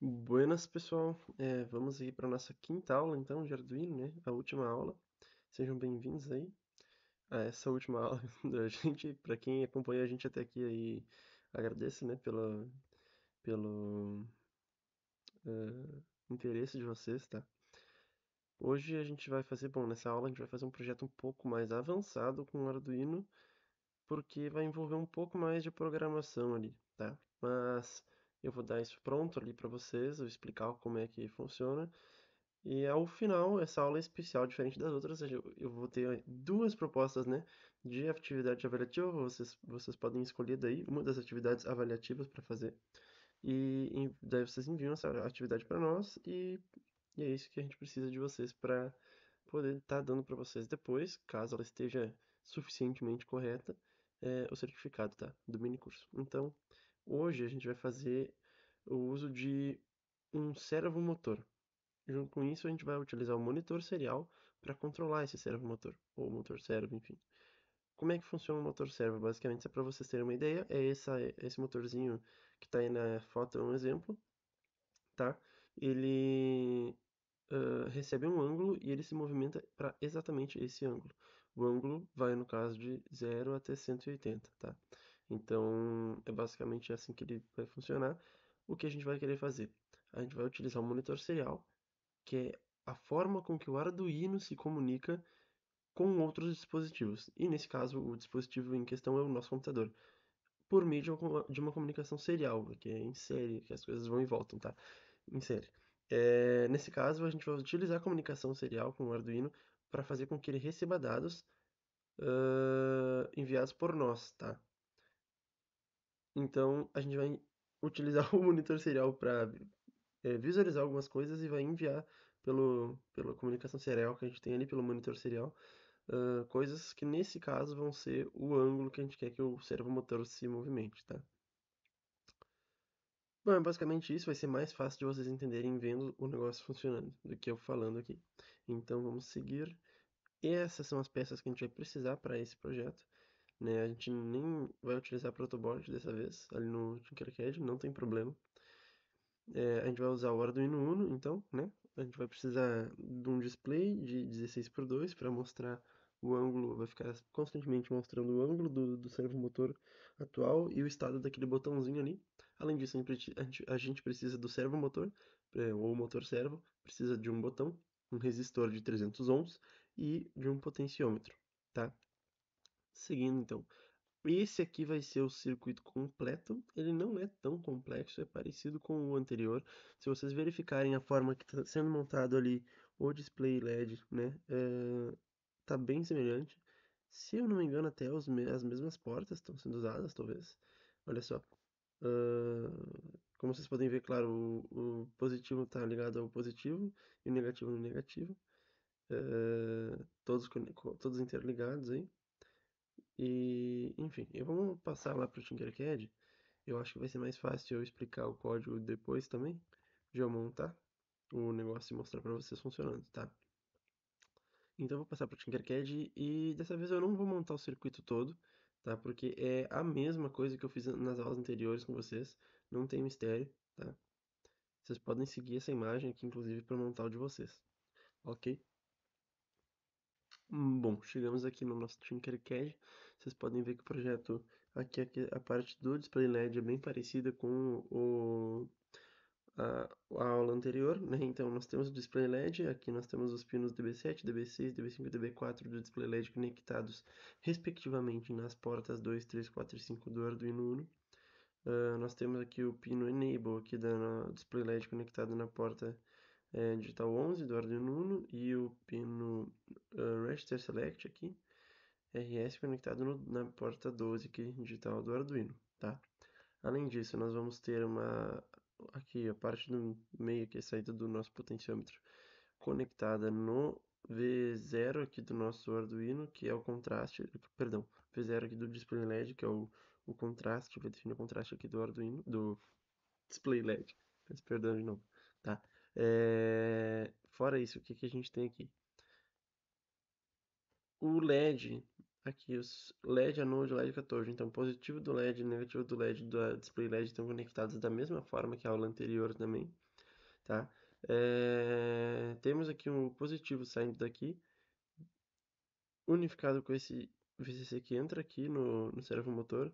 Buenas, pessoal. Vamos aí para nossa quinta aula, então, de Arduino, né? A última aula. Sejam bem-vindos aí a essa última aula da gente. Para quem acompanha a gente até aqui aí, agradeço, né, pelo interesse de vocês, tá? Hoje a gente vai fazer, bom, nessa aula a gente vai fazer um projeto um pouco mais avançado com o Arduino, porque vai envolver um pouco mais de programação ali, tá? Mas eu vou dar isso pronto ali para vocês, eu explicar como é que funciona. E ao final, essa aula é especial, diferente das outras, eu vou ter duas propostas, né, de atividade avaliativa. Vocês podem escolher daí uma das atividades avaliativas para fazer. Daí vocês enviam essa atividade para nós e é isso que a gente precisa de vocês para poder estar dando para vocês depois, caso ela esteja suficientemente correta, o certificado, tá, do mini curso. Então, hoje a gente vai fazer o uso de um servomotor. Junto com isso, a gente vai utilizar o monitor serial para controlar esse servomotor, ou motor servo, enfim. Como é que funciona o motor servo? Basicamente, só para vocês terem uma ideia, esse motorzinho que está aí na foto, é um exemplo, tá? Ele recebe um ângulo e ele se movimenta para exatamente esse ângulo. O ângulo vai, no caso, de 0 até 180, tá? Então, é basicamente assim que ele vai funcionar. O que a gente vai querer fazer? A gente vai utilizar o monitor serial, que é a forma com que o Arduino se comunica com outros dispositivos. E nesse caso, o dispositivo em questão é o nosso computador, por meio de uma comunicação serial, que é em série, que as coisas vão e voltam, tá? Em série. Nesse caso, a gente vai utilizar a comunicação serial com o Arduino para fazer com que ele receba dados enviados por nós, tá? Então, a gente vai utilizar o monitor serial para visualizar algumas coisas e vai enviar pela comunicação serial que a gente tem ali, pelo monitor serial, coisas que nesse caso vão ser o ângulo que a gente quer que o servomotor se movimente, tá? Bom, é basicamente isso, vai ser mais fácil de vocês entenderem vendo o negócio funcionando do que eu falando aqui. Então vamos seguir. Essas são as peças que a gente vai precisar para esse projeto, né? A gente nem vai utilizar protoboard dessa vez, ali no Tinkercad, não tem problema. A gente vai usar o Arduino Uno, então, né? A gente vai precisar de um display de 16:2 para mostrar o ângulo, vai ficar constantemente mostrando o ângulo do servomotor atual e o estado daquele botãozinho ali. Além disso, a gente precisa do servomotor, ou motor servo, precisa de um botão, um resistor de 300 ohms e de um potenciômetro, tá? Seguindo, então, esse aqui vai ser o circuito completo. Ele não é tão complexo, é parecido com o anterior. Se vocês verificarem a forma que está sendo montado ali o display LED, né, tá bem semelhante. Se eu não me engano, até as mesmas portas estão sendo usadas, talvez. Olha só. Como vocês podem ver, claro, o positivo está ligado ao positivo e o negativo no negativo. Todos interligados aí. E, enfim, vamos passar lá para o Tinkercad. Eu acho que vai ser mais fácil eu explicar o código depois também, de eu montar o negócio e mostrar para vocês funcionando, tá? Então eu vou passar para o Tinkercad e dessa vez eu não vou montar o circuito todo, tá? Porque é a mesma coisa que eu fiz nas aulas anteriores com vocês, não tem mistério, tá? Vocês podem seguir essa imagem aqui, inclusive, para montar o de vocês, ok? Bom, chegamos aqui no nosso Tinkercad. Vocês podem ver que o projeto aqui a parte do display LED é bem parecida com a aula anterior, né? Então nós temos o display LED, aqui nós temos os pinos DB7, DB6, DB5 e DB4 do display LED conectados respectivamente nas portas 2, 3, 4 e 5 do Arduino Uno. Nós temos aqui o pino Enable aqui da display LED conectado na porta digital 11 do Arduino Uno e o pino Register Select aqui, RS conectado na porta 12 aqui digital do Arduino, tá? Além disso, nós vamos ter aqui a parte do meio que é a saída do nosso potenciômetro conectada no V0 aqui do nosso Arduino, que é o contraste, perdão, V0 aqui do display LED, que é o contraste, vai definir o contraste aqui do Arduino, do display LED. Peço perdão de novo, tá? Fora isso, o que que a gente tem aqui? O LED, aqui os LED Anode e LED cathode, então positivo do LED e negativo do LED do display LED estão conectados da mesma forma que a aula anterior também. tá? Temos aqui um positivo saindo daqui, unificado com esse VCC que entra aqui no servomotor,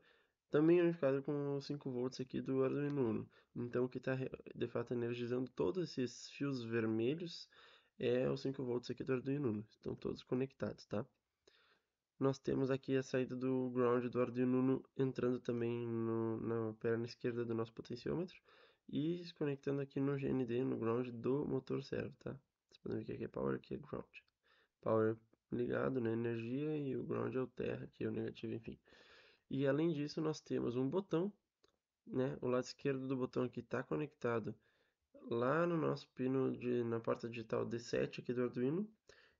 também unificado com os 5 volts aqui do Arduino Uno. Então, o que está de fato energizando todos esses fios vermelhos é os 5 volts aqui do Arduino Uno. Estão todos conectados, tá? Nós temos aqui a saída do ground do Arduino Uno entrando também na perna esquerda do nosso potenciômetro e se conectando aqui no GND, no ground do motor servo, tá? Vocês podem ver que aqui é power, aqui é ground. Power ligado, né, energia, e o ground é o terra, que é o negativo, enfim. E além disso, nós temos um botão, né? O lado esquerdo do botão aqui está conectado lá no nosso pino na porta digital D7 aqui do Arduino,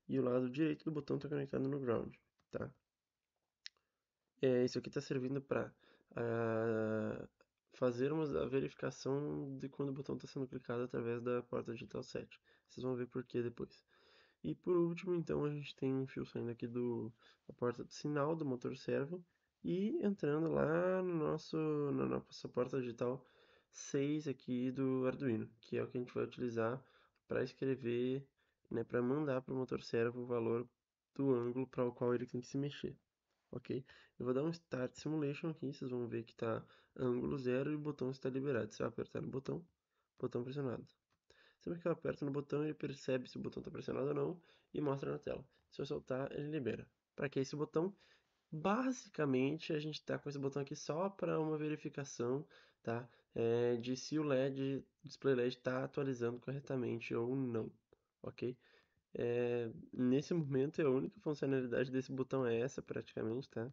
e o lado direito do botão está conectado no ground, tá? Isso aqui está servindo para fazermos a verificação de quando o botão está sendo clicado através da porta digital 7. Vocês vão ver por que depois. E por último, então, a gente tem um fio saindo aqui da porta de sinal do motor servo e entrando lá na nossa porta digital 6 aqui do Arduino, que é o que a gente vai utilizar para escrever, né, para mandar para o motor servo o valor do ângulo para o qual ele tem que se mexer, ok? Eu vou dar um Start Simulation aqui, vocês vão ver que está ângulo zero e o botão está liberado. Você vai apertar no botão, botão pressionado. Sempre que eu aperto no botão, ele percebe se o botão está pressionado ou não e mostra na tela. Se eu soltar, ele libera. Para que esse botão? Basicamente, a gente está com esse botão aqui só para uma verificação, tá? De se o LED, o display LED está atualizando corretamente ou não, ok? Nesse momento, a única funcionalidade desse botão é essa, praticamente, tá?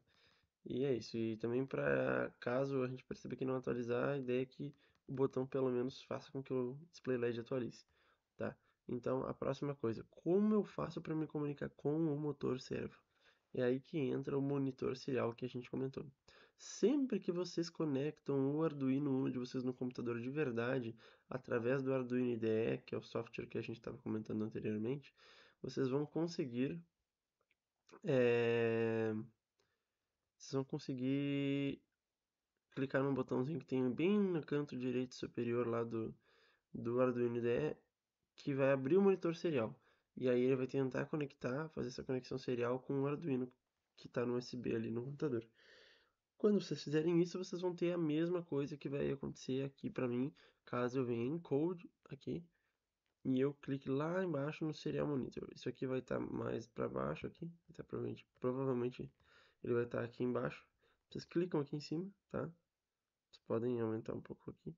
E é isso. E também para caso a gente perceba que não atualizar, a ideia é que o botão pelo menos faça com que o display LED atualize, tá? Então, a próxima coisa, como eu faço para me comunicar com o motor servo? É aí que entra o monitor serial que a gente comentou. Sempre que vocês conectam o Arduino Uno de vocês no computador de verdade, através do Arduino IDE, que é o software que a gente estava comentando anteriormente, vocês vão conseguir é, vocês vão conseguir clicar num botãozinho que tem bem no canto direito superior lá do Arduino IDE, que vai abrir o monitor serial. E aí ele vai tentar conectar, fazer essa conexão serial com o Arduino que está no USB ali no computador. Quando vocês fizerem isso, vocês vão ter a mesma coisa que vai acontecer aqui para mim, caso eu venha em Code aqui e eu clique lá embaixo no Serial Monitor. Isso aqui vai estar mais para baixo aqui, tá, provavelmente ele vai estar aqui embaixo. Vocês clicam aqui em cima, tá? Vocês podem aumentar um pouco aqui.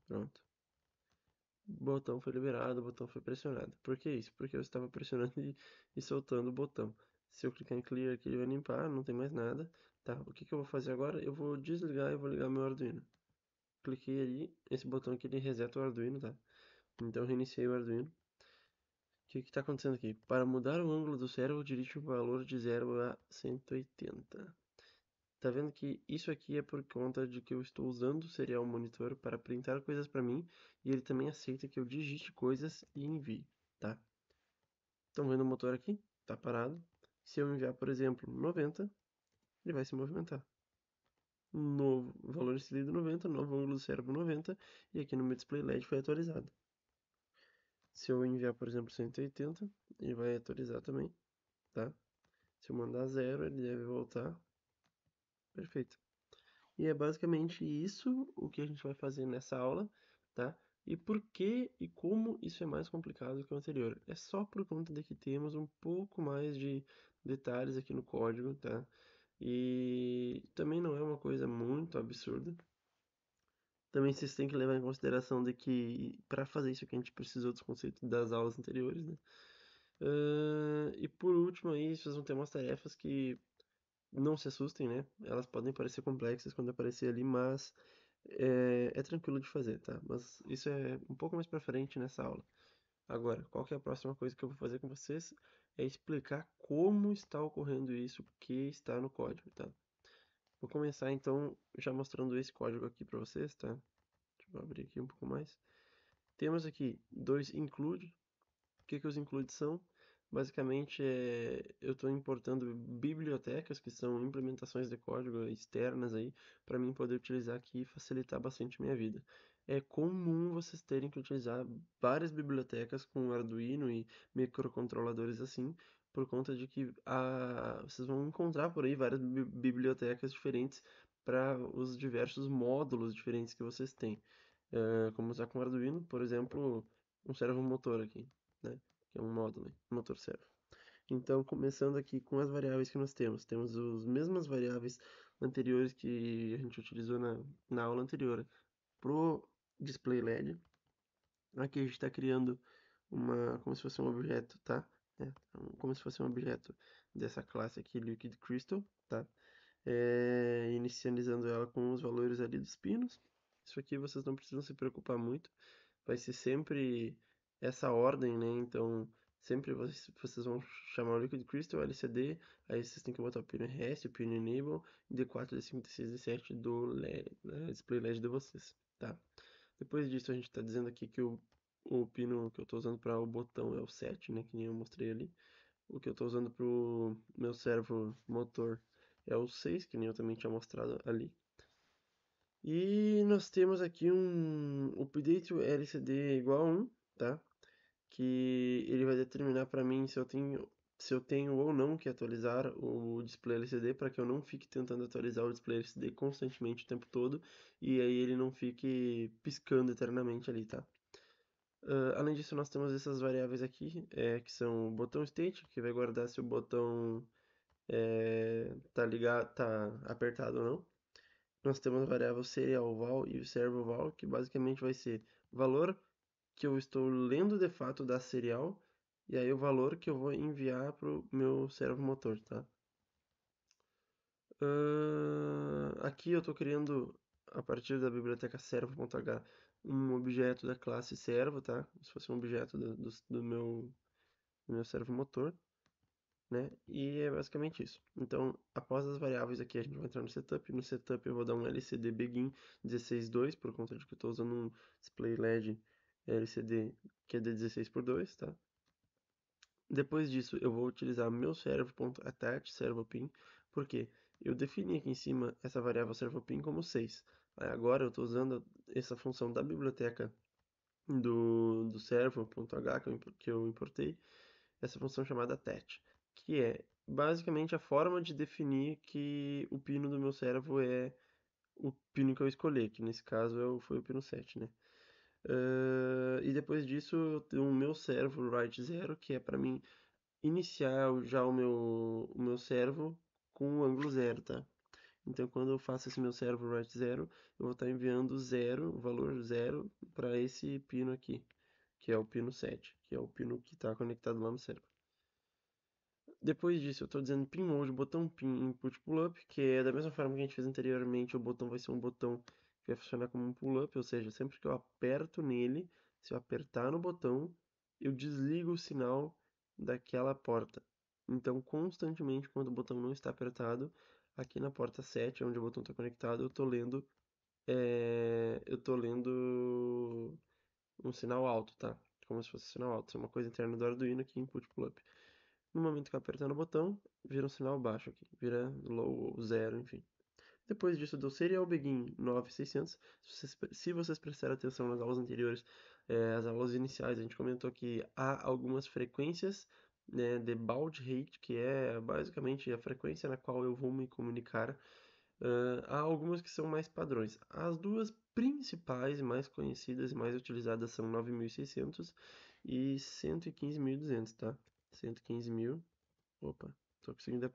Pronto. O botão foi liberado, o botão foi pressionado. Por que isso? Porque eu estava pressionando e soltando o botão. Se eu clicar em Clear aqui, ele vai limpar, não tem mais nada. Tá, o que que eu vou fazer agora? Eu vou desligar e vou ligar meu Arduino. Cliquei ali, esse botão aqui ele reseta o Arduino, tá? Então eu reiniciei o Arduino. O que que está acontecendo aqui? Para mudar o ângulo do servo, dirige o valor de 0 a 180. Tá vendo que isso aqui é por conta de que eu estou usando o Serial Monitor para printar coisas para mim e ele também aceita que eu digite coisas e envie, tá? Estão vendo o motor aqui? Tá parado. Se eu enviar, por exemplo, 90, ele vai se movimentar. Novo valor inserido 90, novo ângulo do servo 90 e aqui no meu display LED foi atualizado. Se eu enviar, por exemplo, 180, ele vai atualizar também, tá? Se eu mandar 0, ele deve voltar. Perfeito. E é basicamente isso o que a gente vai fazer nessa aula, tá? E por que e como isso é mais complicado que o anterior? É só por conta de que temos um pouco mais de detalhes aqui no código, tá? E também não é uma coisa muito absurda. Também vocês têm que levar em consideração de que para fazer isso aqui a gente precisou dos conceitos das aulas anteriores, né? E por último aí, vocês vão ter umas tarefas que não se assustem, né? Elas podem parecer complexas quando aparecer ali, mas é tranquilo de fazer, tá? Mas isso é um pouco mais pra frente nessa aula. Agora, qual que é a próxima coisa que eu vou fazer com vocês? É explicar como está ocorrendo isso que está no código, tá? Vou começar então já mostrando esse código aqui para vocês, tá? Deixa eu abrir aqui um pouco mais. Temos aqui dois include. O que que os includes são? Basicamente, eu estou importando bibliotecas, que são implementações de código externas aí, para mim poder utilizar aqui e facilitar bastante minha vida. É comum vocês terem que utilizar várias bibliotecas com Arduino e microcontroladores assim, por conta de que vocês vão encontrar por aí várias bibliotecas diferentes para os diversos módulos diferentes que vocês têm. Como usar com Arduino, por exemplo, um servomotor aqui, né? Que é um módulo, um motor servo. Então, começando aqui com as variáveis que nós temos as mesmas variáveis anteriores que a gente utilizou na aula anterior. Pro display LED, aqui a gente está criando como se fosse um objeto, tá? Como se fosse um objeto dessa classe aqui, Liquid Crystal, tá? Inicializando ela com os valores ali dos pinos. Isso aqui vocês não precisam se preocupar muito, vai ser sempre essa ordem, né? Então, sempre vocês vão chamar o Liquid Crystal LCD, aí vocês têm que botar o pino RS, o pino Enable, D4, D5, D6, D7 do LED, né? Display LED de vocês, tá? Depois disso, a gente está dizendo aqui que o pino que eu estou usando para o botão é o 7, né? Que nem eu mostrei ali. O que eu estou usando para o meu servo motor é o 6, que nem eu também tinha mostrado ali. E nós temos aqui um update LCD igual a 1, tá? Que ele vai determinar para mim se eu tenho ou não que atualizar o display LCD para que eu não fique tentando atualizar o display LCD constantemente o tempo todo e aí ele não fique piscando eternamente ali, tá? Além disso, nós temos essas variáveis aqui, que são o botão state, que vai guardar se o botão tá ligado, tá apertado ou não. Nós temos a variável serial val e o servo val, que basicamente vai ser o valor que eu estou lendo de fato da serial e aí o valor que eu vou enviar para o meu servo motor, tá? Aqui eu estou criando a partir da biblioteca servo.h um objeto da classe servo, tá? Como se fosse um objeto do meu servo motor, né? E é basicamente isso. Então, após as variáveis aqui, a gente vai entrar no setup. No setup eu vou dar um LCD Begin 16.2, por conta de que eu estou usando um display LED LCD que é de 16 por 2, tá? Depois disso, eu vou utilizar meu servo.attach servopin, porque eu defini aqui em cima essa variável servopin como 6. Aí agora eu estou usando essa função da biblioteca do servo.h que eu importei, essa função chamada attach, que é basicamente a forma de definir que o pino do meu servo é o pino que eu escolhi, que nesse caso foi o pino 7, né? E depois disso eu tenho o meu servo write 0, que é para mim iniciar já o meu servo com o ângulo 0, tá? Então, quando eu faço esse meu servo write 0, eu vou estar enviando 0, o valor 0, para esse pino aqui, que é o pino 7, que é o pino que está conectado lá no servo. Depois disso, eu estou dizendo pin mode, botão pin input pull-up, que é da mesma forma que a gente fez anteriormente, o botão vai ser um botão que vai funcionar como um pull-up, ou seja, sempre que eu aperto nele, se eu apertar no botão, eu desligo o sinal daquela porta. Então, constantemente, quando o botão não está apertado, aqui na porta 7, onde o botão está conectado, eu tô lendo um sinal alto, tá? Como se fosse um sinal alto. Isso é uma coisa interna do Arduino aqui, input pull-up. No momento que eu apertar no botão, vira um sinal baixo aqui, vira low ou zero, enfim. Depois disso, deu Serial Begin 9600. Se vocês prestarem atenção nas aulas anteriores, as aulas iniciais, a gente comentou que há algumas frequências, né, de baud rate, que é basicamente a frequência na qual eu vou me comunicar. Há algumas que são mais padrões. As duas principais, mais conhecidas e mais utilizadas são 9600 e 115.200, tá? 115.000. Opa,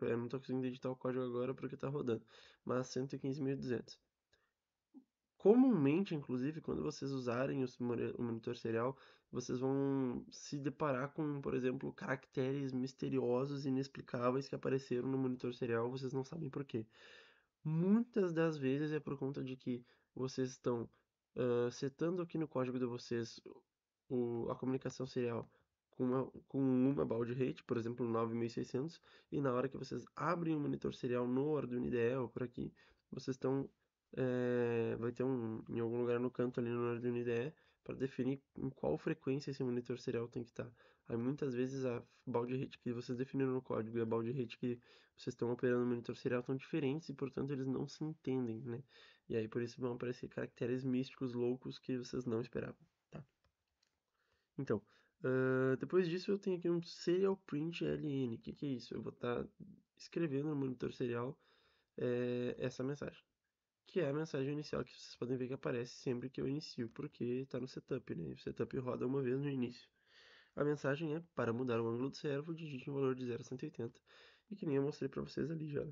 eu não tô conseguindo editar o código agora porque tá rodando. Mas 115.200. Comumente, inclusive, quando vocês usarem o monitor serial, vocês vão se deparar com, por exemplo, caracteres misteriosos e inexplicáveis que apareceram no monitor serial, vocês não sabem por quê. Muitas das vezes é por conta de que vocês estão setando aqui no código de vocês a comunicação serial com uma baud rate, por exemplo, 9600, e na hora que vocês abrem o monitor serial no Arduino IDE ou por aqui, vocês estão, vai ter em algum lugar no canto ali no Arduino IDE, para definir em qual frequência esse monitor serial tem que estar. Aí muitas vezes a baud rate que vocês definiram no código e a baud rate que vocês estão operando no monitor serial estão diferentes e, portanto, eles não se entendem, né? E aí por isso vão aparecer caracteres místicos loucos que vocês não esperavam, tá? Então, depois disso eu tenho aqui um serial print ln. O que é isso? Eu vou estar escrevendo no monitor serial essa mensagem, que é a mensagem inicial que vocês podem ver que aparece sempre que eu inicio, porque está no setup, né? O setup roda uma vez no início. A mensagem é: para mudar o ângulo do servo, digite um valor de 0 a 180. E que nem eu mostrei para vocês ali já.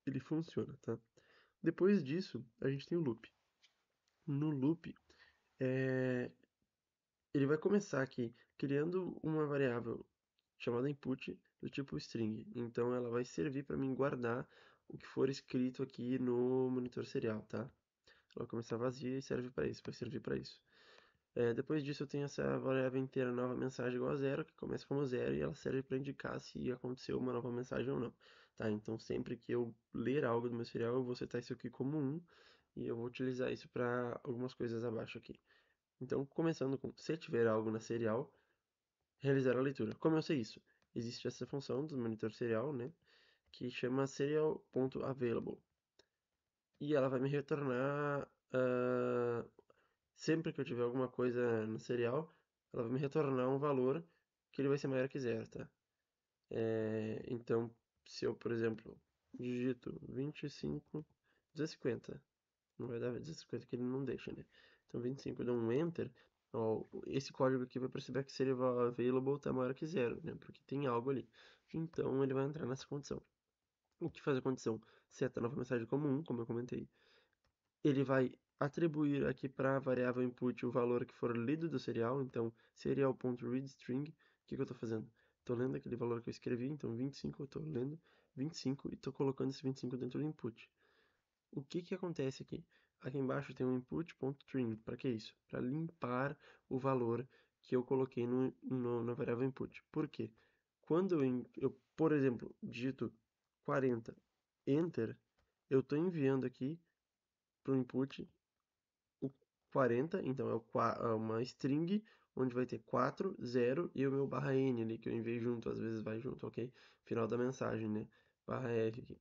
Ele funciona, tá? Depois disso, a gente tem o loop. No loop, é, ele vai começar aqui criando uma variável chamada input do tipo string. Então ela vai servir para mim guardar o que for escrito aqui no monitor serial, tá? Ela vai começar vazia e serve para isso, vai servir para isso. Depois disso eu tenho essa variável inteira nova mensagem igual a zero, que começa como zero e ela serve para indicar se aconteceu uma nova mensagem ou não, tá? Então sempre que eu ler algo do meu serial, eu vou setar isso aqui como um e eu vou utilizar isso para algumas coisas abaixo aqui. Então, começando com se tiver algo na serial, realizar a leitura. Como eu sei isso? Existe essa função do monitor serial, né, que chama serial.available. E ela vai me retornar, sempre que eu tiver alguma coisa no serial, ela vai me retornar um valor que ele vai ser maior que zero, tá? Então, se eu, por exemplo, digito 25, 250, não vai dar 250 que ele não deixa, né? Então 25, eu dou um Enter, ó, esse código aqui vai perceber que seria available está maior que zero, né? Porque tem algo ali. Então ele vai entrar nessa condição. O que faz a condição? Seta a nova mensagem como 1, como eu comentei. Ele vai atribuir aqui para a variável input o valor que for lido do serial, então serial.readString, o que eu estou fazendo? Estou lendo aquele valor que eu escrevi, então 25 eu estou lendo 25 e estou colocando esse 25 dentro do input. O que acontece aqui? Aqui embaixo tem um input.trim. Para que isso? Para limpar o valor que eu coloquei na variável input. Por quê? Quando eu, por exemplo, digito 40, Enter, eu estou enviando aqui para o input o 40, então é uma string onde vai ter 4, 0 e o meu barra N ali que eu enviei junto, às vezes vai junto, ok? Final da mensagem, né? Barra R aqui.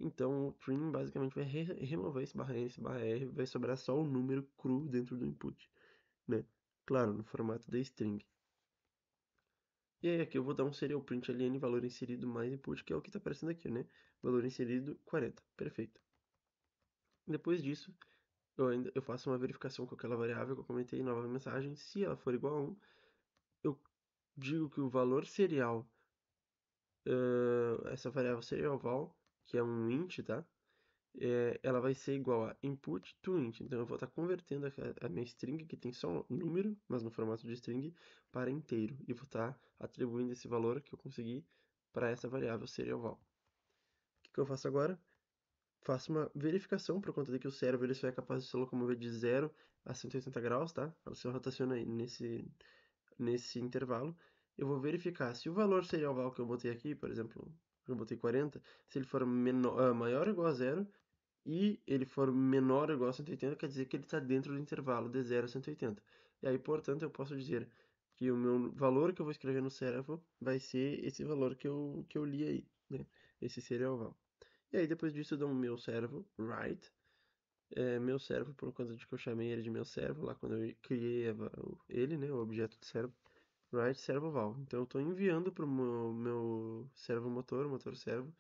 Então o trim basicamente vai remover esse barra N, esse barra R, vai sobrar só o número cru dentro do input, né? Claro, no formato da string. E aí aqui eu vou dar um serial print ln valor inserido mais input, que é o que está aparecendo aqui, né? Valor inserido 40, perfeito. Depois disso, eu faço uma verificação com aquela variável que eu comentei em nova mensagem. Se ela for igual a 1, eu digo que o valor serial, essa variável serial val, que é um int, tá? Ela vai ser igual a input to int. Então eu vou estar convertendo a minha string, que tem só um número, mas no formato de string, para inteiro. E vou estar atribuindo esse valor que eu consegui para essa variável serial val. O que eu faço agora? Faço uma verificação por conta de que o servo ele só é capaz de se locomover de 0 a 180 graus, tá? Ela se rotaciona aí nesse intervalo. Eu vou verificar se o valor serial val que eu botei aqui, por exemplo, eu botei 40, se ele for maior ou igual a zero e ele for menor ou igual a 180, quer dizer que ele está dentro do intervalo de 0 a 180. E aí, portanto, eu posso dizer que o meu valor que eu vou escrever no servo vai ser esse valor que eu li aí, né? Esse serial val. E aí depois disso eu dou um meu servo, write, meu servo por conta de que eu chamei ele de meu servo lá quando eu criei ele, né, o objeto de servo, write servo val. Então eu estou enviando para o meu servo motor, motor servo,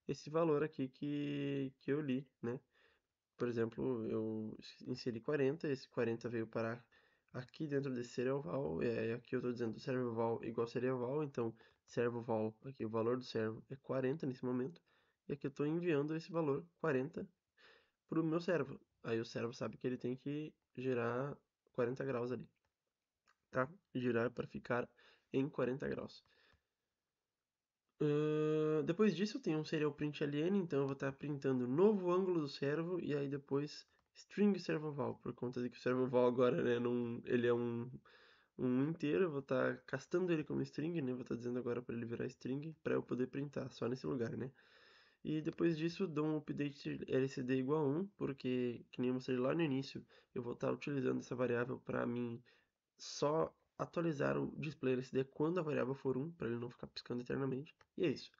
esse valor aqui que eu li, né? Por exemplo, eu inseri 40, esse 40 veio parar aqui dentro desse serial val, e aqui eu estou dizendo servo val igual serial val, então servo val, aqui o valor do servo é 40 nesse momento, e aqui eu estou enviando esse valor 40 para o meu servo. Aí o servo sabe que ele tem que girar 40 graus ali, tá? Girar para ficar em 40 graus. Depois disso eu tenho um serial print ln, então eu vou estar printando novo ângulo do servo e aí depois string servoval, por conta de que o servoval agora, né, ele é um inteiro, eu vou estar castando ele como string, né, vou estar dizendo agora para ele virar string para eu poder printar só nesse lugar, né. E depois disso, dou um update LCD igual a 1, porque, que nem eu mostrei lá no início, eu vou estar utilizando essa variável para mim só atualizar o display LCD quando a variável for 1, para ele não ficar piscando eternamente. E é isso.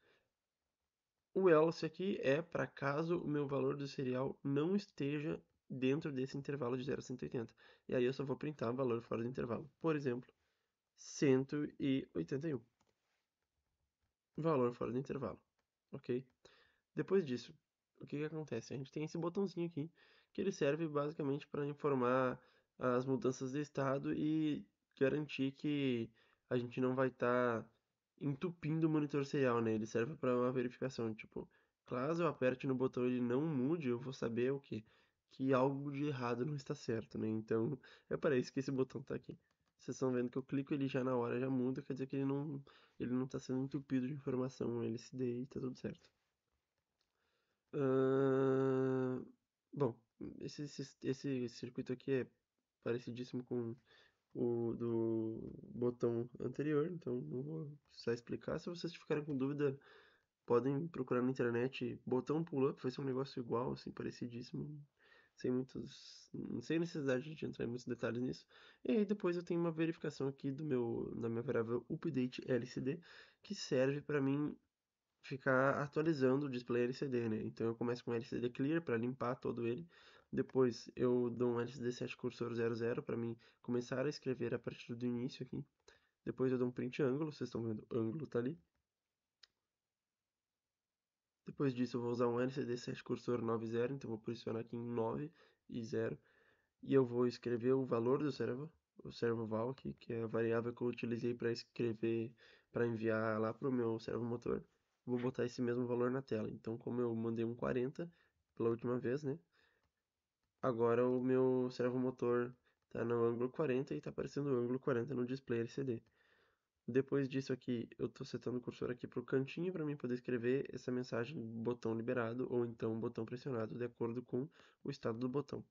O else aqui é para caso o meu valor do serial não esteja dentro desse intervalo de 0 a 180. E aí eu só vou printar o valor fora do intervalo. Por exemplo, 181. Valor fora do intervalo. Ok? Depois disso, o que que acontece? A gente tem esse botãozinho aqui, que ele serve basicamente para informar as mudanças de estado e garantir que a gente não vai estar entupindo o monitor serial, né? Ele serve para uma verificação, tipo, caso eu aperte no botão e ele não mude, eu vou saber o quê? Que algo de errado não está certo, né? Então, é para isso que esse botão está aqui. Vocês estão vendo que eu clico ele já na hora já muda, quer dizer que ele não está sendo entupido de informação LCD e tá tudo certo. Ahn, Bom, esse circuito aqui é parecidíssimo com o do botão anterior, então não vou precisar explicar. Se vocês ficarem com dúvida, podem procurar na internet botão pull-up, vai ser um negócio igual, assim, parecidíssimo, sem necessidade de entrar em muitos detalhes nisso. E aí depois eu tenho uma verificação aqui da minha variável update LCD, que serve para mim ficar atualizando o display LCD, né? Então eu começo com LCD Clear para limpar todo ele. Depois eu dou um LCD set cursor 00 para mim começar a escrever a partir do início aqui. Depois eu dou um print ângulo, vocês estão vendo, o ângulo tá ali. Depois disso eu vou usar um LCD set cursor 90, então eu vou posicionar aqui em 9 e 0. E eu vou escrever o valor do servo, o servo val aqui, que é a variável que eu utilizei para escrever, para enviar lá para o meu servo motor. Vou botar esse mesmo valor na tela. Então, como eu mandei um 40 pela última vez, né? Agora o meu servo motor está no ângulo 40 e está aparecendo o ângulo 40 no display LCD. Depois disso aqui, eu estou setando o cursor aqui para o cantinho para mim poder escrever essa mensagem botão liberado ou então botão pressionado, de acordo com o estado do botão.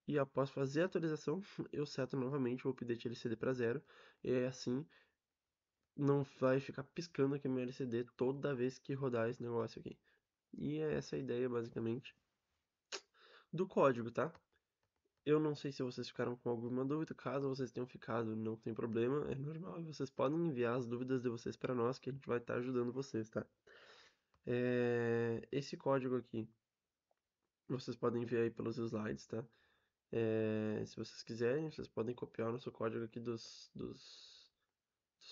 E após fazer a atualização, eu seto novamente o update LCD para 0. E assim não vai ficar piscando aqui meu LCD toda vez que rodar esse negócio aqui. E é essa a ideia, basicamente, do código, tá? Eu não sei se vocês ficaram com alguma dúvida. Caso vocês tenham ficado, não tem problema, é normal. E vocês podem enviar as dúvidas de vocês para nós, que a gente vai estar ajudando vocês, tá? Esse código aqui, vocês podem enviar aí pelos slides, tá? Se vocês quiserem, vocês podem copiar o nosso código aqui dos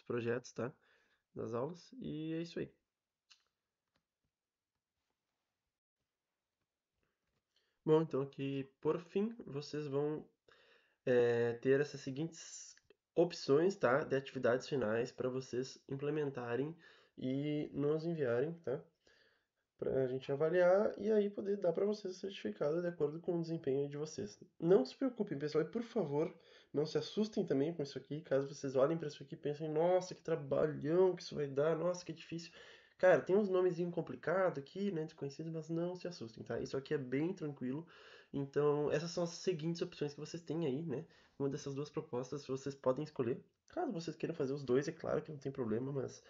projetos, tá? Das aulas. E é isso aí. Bom, então aqui, por fim, vocês vão ter essas seguintes opções, tá? De atividades finais para vocês implementarem e nos enviarem, tá? Para a gente avaliar e aí poder dar para vocês o certificado de acordo com o desempenho de vocês. Não se preocupem, pessoal, e por favor, não se assustem também com isso aqui, caso vocês olhem para isso aqui e pensem, nossa, que trabalhão que isso vai dar, nossa, que difícil. Cara, tem uns nomezinhos complicados aqui, né, desconhecidos, mas não se assustem, tá? Isso aqui é bem tranquilo. Então, essas são as seguintes opções que vocês têm aí, né? Uma dessas duas propostas vocês podem escolher. Caso vocês queiram fazer os dois, é claro que não tem problema, mas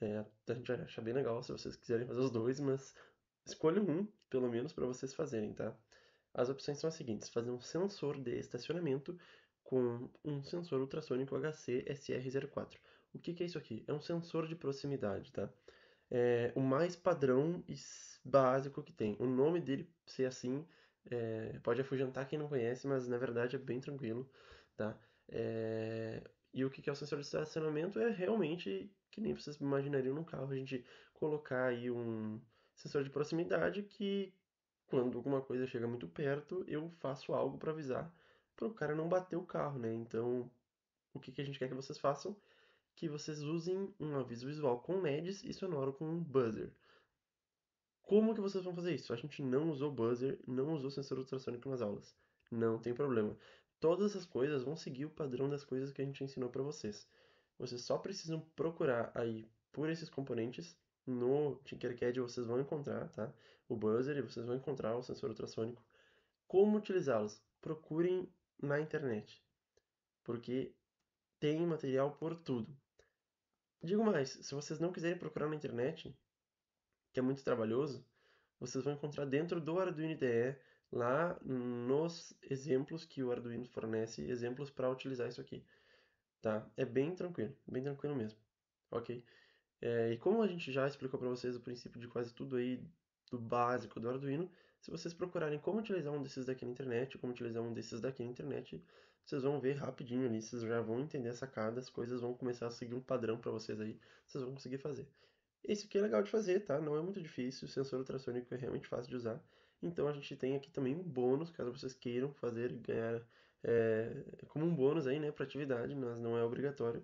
a gente vai achar bem legal se vocês quiserem fazer os dois, mas escolha um, pelo menos, para vocês fazerem, tá? As opções são as seguintes: fazer um sensor de estacionamento com um sensor ultrassônico HC SR04. O que que é isso aqui? É um sensor de proximidade, tá? É o mais padrão e básico que tem. O nome dele ser assim pode afugentar quem não conhece, mas na verdade é bem tranquilo, tá? E o que que é o sensor de estacionamento? É realmente que nem vocês imaginariam num carro, a gente colocar aí um sensor de proximidade que quando alguma coisa chega muito perto, eu faço algo para avisar para o cara não bater o carro, né? Então, o que que a gente quer que vocês façam? Que vocês usem um aviso visual com LEDs e sonoro com um buzzer. Como que vocês vão fazer isso? A gente não usou buzzer, não usou sensor ultrassônico nas aulas. Não tem problema. Todas essas coisas vão seguir o padrão das coisas que a gente ensinou para vocês. Vocês só precisam procurar aí por esses componentes. No Tinkercad vocês vão encontrar, tá? O buzzer e vocês vão encontrar o sensor ultrassônico. Como utilizá-los? Procurem na internet, porque tem material por tudo. Digo mais, se vocês não quiserem procurar na internet, que é muito trabalhoso, vocês vão encontrar dentro do Arduino IDE, lá nos exemplos que o Arduino fornece, exemplos para utilizar isso aqui, tá? É bem tranquilo mesmo, ok? E como a gente já explicou para vocês o princípio de quase tudo aí do básico do Arduino, se vocês procurarem como utilizar um desses daqui na internet, como utilizar um desses daqui na internet, vocês vão ver rapidinho ali, vocês já vão entender a sacada, as coisas vão começar a seguir um padrão para vocês aí, vocês vão conseguir fazer. Esse aqui é legal de fazer, tá? Não é muito difícil, o sensor ultrassônico é realmente fácil de usar. Então a gente tem aqui também um bônus, caso vocês queiram fazer e ganhar como um bônus aí, né, para atividade, mas não é obrigatório,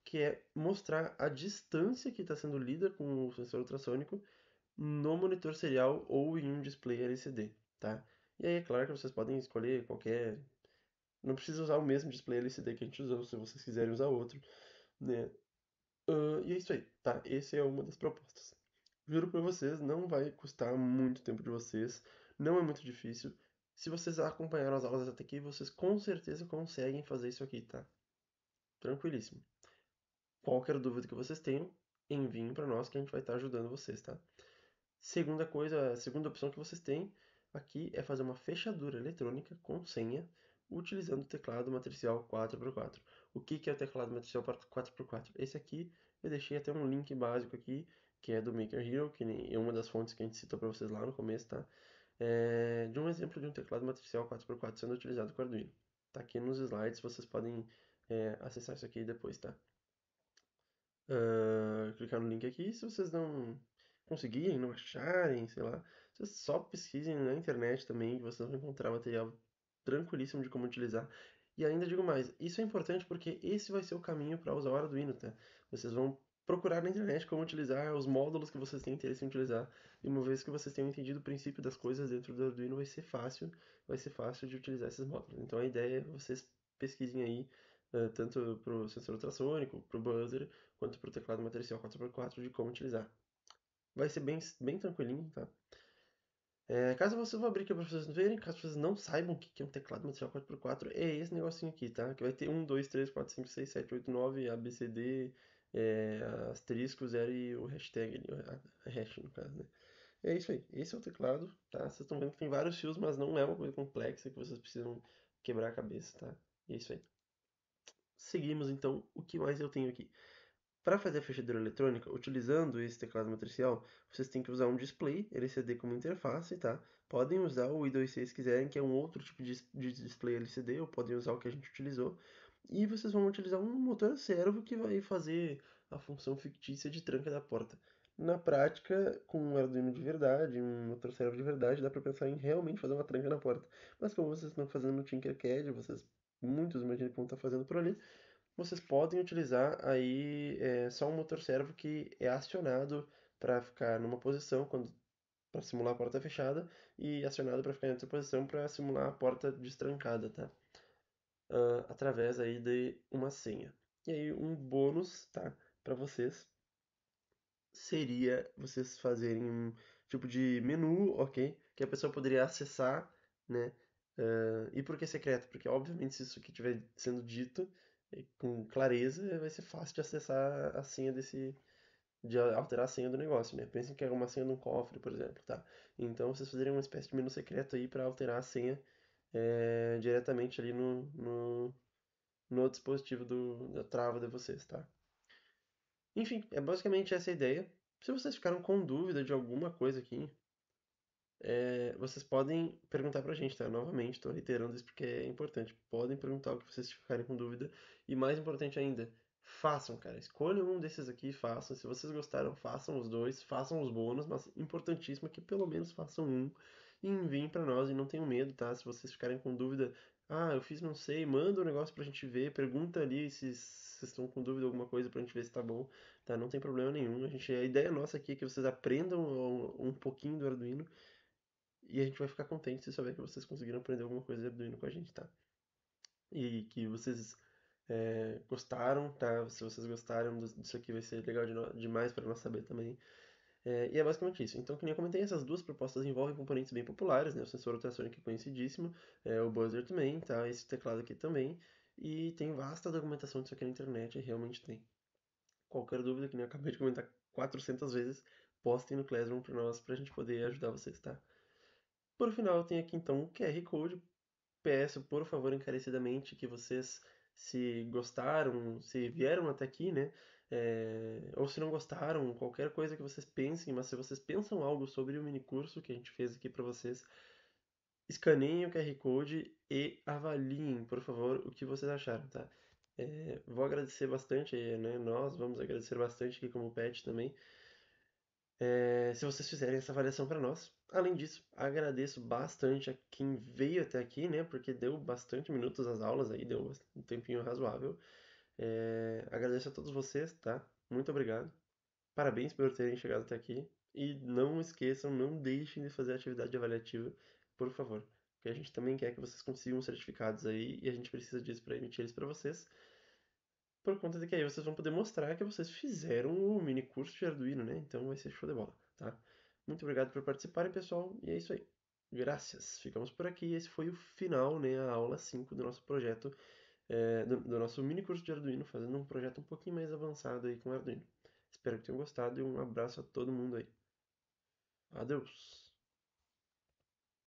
que é mostrar a distância que está sendo lida com o sensor ultrassônico no monitor serial ou em um display LCD, tá? E aí é claro que vocês podem escolher qualquer. Não precisa usar o mesmo display LCD que a gente usou, se vocês quiserem usar outro, né? E é isso aí, tá? Essa é uma das propostas. Juro pra vocês, não vai custar muito tempo de vocês, não é muito difícil. Se vocês acompanharam as aulas até aqui, vocês com certeza conseguem fazer isso aqui, tá? Tranquilíssimo. Qualquer dúvida que vocês tenham, enviem para nós que a gente vai estar ajudando vocês, tá? Segunda coisa, a segunda opção que vocês têm aqui é fazer uma fechadura eletrônica com senha utilizando o teclado matricial 4x4. O que que é o teclado matricial 4x4? Esse aqui eu deixei até um link básico aqui, que é do Maker Hero, que é uma das fontes que a gente citou para vocês lá no começo, tá? De um exemplo de um teclado matricial 4x4 sendo utilizado com Arduino. Tá aqui nos slides, vocês podem acessar isso aqui depois, tá? Clicar no link aqui. Se vocês não conseguirem, não acharem, sei lá, vocês só pesquisem na internet também, que vocês vão encontrar material tranquilíssimo de como utilizar. E ainda digo mais, isso é importante porque esse vai ser o caminho para usar o Arduino, tá? Vocês vão procurar na internet como utilizar os módulos que vocês têm interesse em utilizar. E uma vez que vocês tenham entendido o princípio das coisas dentro do Arduino, vai ser fácil de utilizar esses módulos. Então a ideia é vocês pesquisem aí, tanto para o sensor ultrassônico, para o buzzer, quanto para o teclado matricial 4x4 de como utilizar. Vai ser bem tranquilinho, tá? Caso vocês vão abrir aqui para vocês verem, caso vocês não saibam o que é um teclado matricial 4x4, é esse negocinho aqui, tá? Que vai ter 1, 2, 3, 4, 5, 6, 7, 8, 9, ABCD, asterisco, zero e o hashtag ali, a hash no caso, né? É isso aí, esse é o teclado, tá? Vocês estão vendo que tem vários fios, mas não é uma coisa complexa que vocês precisam quebrar a cabeça, tá? É isso aí. Seguimos então, o que mais eu tenho aqui? Para fazer a fechadura eletrônica, utilizando esse teclado matricial, vocês têm que usar um display LCD como interface, tá? Podem usar o I2C se quiserem, que é um outro tipo de display LCD, ou podem usar o que a gente utilizou. E vocês vão utilizar um motor servo que vai fazer a função fictícia de tranca da porta. Na prática, com um Arduino de verdade, um motor servo de verdade, dá para pensar em realmente fazer uma tranca na porta. Mas como vocês estão fazendo no Tinkercad, muitos imaginam que vão estar fazendo por ali, vocês podem utilizar aí só um motor servo que é acionado para ficar numa posição quando para simular a porta fechada e acionado para ficar em outra posição para simular a porta destrancada, tá? Através aí de uma senha. E aí um bônus, tá, para vocês seria vocês fazerem um tipo de menu, ok? Que a pessoa poderia acessar, né? E por que secreto? Porque, obviamente, se isso aqui estiver sendo dito com clareza, vai ser fácil de acessar a senha de alterar a senha do negócio, né? Pensem que é uma senha de um cofre, por exemplo, tá? Então, vocês fazeriam uma espécie de menu secreto aí para alterar a senha diretamente ali no dispositivo da trava de vocês, tá? Enfim, é basicamente essa a ideia. Se vocês ficaram com dúvida de alguma coisa aqui, vocês podem perguntar pra gente, tá? Novamente, estou reiterando isso porque é importante. Podem perguntar o que vocês ficarem com dúvida. E mais importante ainda, façam, cara. Escolham um desses aqui e façam. Se vocês gostaram, façam os dois, façam os bônus, mas importantíssimo é que pelo menos façam um e enviem pra nós e não tenham medo, tá? Se vocês ficarem com dúvida, eu fiz não sei, manda o negócio pra gente ver, pergunta ali se vocês estão com dúvida de alguma coisa pra gente ver se tá bom, tá? Não tem problema nenhum. A ideia nossa aqui é que vocês aprendam um pouquinho do Arduino e a gente vai ficar contente se souber que vocês conseguiram aprender alguma coisa de Arduino com a gente, tá? E que vocês gostaram, tá? Se vocês gostaram disso aqui, vai ser legal demais para nós saber também. E é basicamente isso. Então, que nem eu comentei, essas duas propostas envolvem componentes bem populares, né? O sensor ultrassônico é conhecidíssimo, o buzzer também, tá? Esse teclado aqui também. E tem vasta documentação disso aqui na internet, realmente tem. Qualquer dúvida, que nem eu acabei de comentar 400 vezes, postem no Classroom para nós, para a gente poder ajudar vocês, tá? Por final, eu tenho aqui então o QR Code. Peço, por favor, encarecidamente, que vocês, se gostaram, se vieram até aqui, né? Ou se não gostaram, qualquer coisa que vocês pensem, mas se vocês pensam algo sobre o mini curso que a gente fez aqui para vocês, escaneiem o QR Code e avaliem, por favor, o que vocês acharam, tá? Vou agradecer bastante, né? Nós vamos agradecer bastante aqui como pet também, se vocês fizerem essa avaliação para nós. Além disso, agradeço bastante a quem veio até aqui, né? Porque deu bastante minutos as aulas aí, deu um tempinho razoável. Agradeço a todos vocês, tá? Muito obrigado. Parabéns por terem chegado até aqui. E não esqueçam, não deixem de fazer a atividade avaliativa, por favor. Porque a gente também quer que vocês consigam certificados aí e a gente precisa disso para emitir eles para vocês. Por conta de que aí vocês vão poder mostrar que vocês fizeram o mini curso de Arduino, né? Então vai ser show de bola, tá? Muito obrigado por participarem, pessoal. E é isso aí. Graças. Ficamos por aqui. Esse foi o final, né? A aula 5 do nosso projeto, do nosso mini curso de Arduino, fazendo um projeto um pouquinho mais avançado aí com Arduino. Espero que tenham gostado e um abraço a todo mundo aí. Adeus!